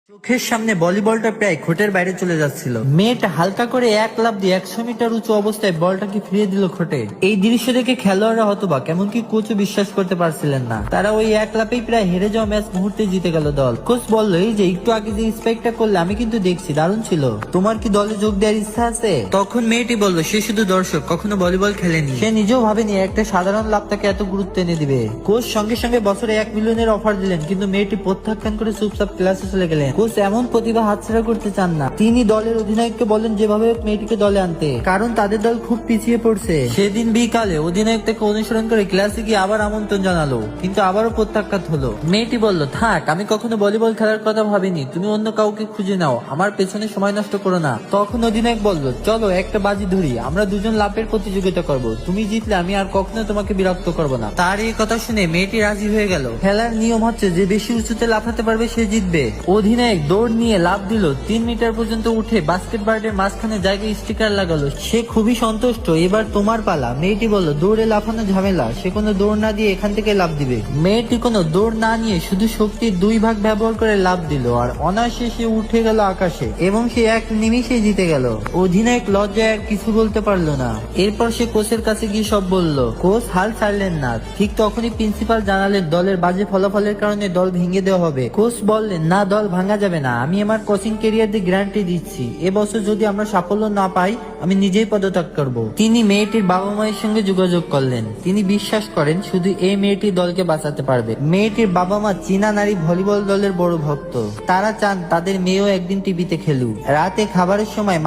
চোখের সামনে ভলিবলটা প্রায় কোর্টের বাইরে চলে যাচ্ছিল। মেয়েটা হালকা করে এক লাফ দিয়ে 100 মিটার উঁচু অবস্থায় বলটাকে ফিরিয়ে দিল কোর্টে। এই দৃশ্য দেখে খেলোয়াড়রা হতবাক, এমনকি কোচও বিশ্বাস করতে পারছিলেন না। তারা ওই এক লাফেই প্রায় হেরে যাওয়া ম্যাচ মুহূর্তে জিতে গেল দল। কোচ বলল, এই যে একটু আগে যে স্পাইকটা করলে আমি কিন্তু দেখছি, দারুণ ছিল। তোমার কি দলে যোগ দেওয়ার ইচ্ছা আছে? তখন মেয়েটি বলল, সে শুধু দর্শক, কখনো ভলিবল খেলেনি। সে নিজেও ভাবেনি একটা সাধারণ লাভ তাকে এত গুরুত্ব এনে দিবে। কোচ সঙ্গে সঙ্গে বছরে 1 মিলিয়নের অফার দিলেন, কিন্তু মেয়েটি প্রত্যাখ্যান করে চুপচাপ ক্লাসে চলে গেলেন। কোচ এমন প্রতিভা হাতছাড়া করতে চান না। তিনি দলের অধিনায়ককে বলেন যেভাবে মেয়েটিকে দলে আনতে, কারণ তাদের দল খুব পিছিয়ে পড়ছে। সেদিন বিকালে অধিনায়ক তাকে অনুসরণ করে ক্লাসে গিয়ে আবার আমন্ত্রণ জানালো, কিন্তু আবারও প্রত্যাখ্যাত হলো। মেয়েটি বলল, থাক, আমি কখনো ভলিবল খেলার কথা ভাবিনি, তুমি অন্য কাউকে খুঁজে নাও, আমার পেছনে সময় নষ্ট করো না। তখন অধিনায়ক বলল, চলো একটা বাজি ধরি, আমরা দুজন লাভের প্রতিযোগিতা করব, তুমি জিতলে আমি আর কখনো তোমাকে বিরক্ত করবো না। তার এই কথা শুনে মেয়েটি রাজি হয়ে গেল। খেলার নিয়ম হচ্ছে যে বেশি উঁচুতে লাফাতে পারবে সে জিতবে। অধিনায়ক দৌড় নিয়ে লাফ দিল, 3 মিটার পর্যন্ত উঠে বাস্কেট বার্ডের মাঝখানে জায়গায় স্টিকার লাগালো। সে খুবই সন্তুষ্ট। এবার তোমার পালা। মেয়েটি বলল, দৌড়ে লাফানো ঝামেলা, সে কোনো দৌড় না দিয়ে এখান থেকে লাফ দিবে। মেয়েটি কোনো দৌড় না নিয়ে শুধু শক্তির 2 ভাগ ব্যবহার করে লাফ দিল, আর অনায়াসে সে উঠে গেল আকাশে, এবং সে এক নিমিষে জিতে গেল। অধিনায়ক লজ্জায় আর কিছু বলতে পারলো না। এরপর সে কোচের কাছে গিয়ে সব বলল। কোচ হাল ছাড়লেন না। ঠিক তখনই প্রিন্সিপাল জানালেন দলের বাজে ফলাফলের কারণে দল ভেঙে দেওয়া হবে। কোচ বললেন, না, দল ভাঙা যাবে না, আমি আমার কোচিং ক্যারিয়ার দিয়ে গ্যারান্টি দিচ্ছি, এবছর যদি আমরা সাফল্য না পাই আমি নিজেই পদত্যাগ করব। তিনি মেয়েটির বাবা মায়ের সঙ্গে যোগাযোগ করলেন। তিনি বিশ্বাস করেন শুধু এই মেয়েটি দলকে বাঁচাতে পারবে। মেয়েটির বাবা মা চীনা নারী ভলিবল দলের বড় ভক্ত। তারা চান তাদের মেয়েও একদিন টিভিতে খেলুক। রাতে খাবারের সময়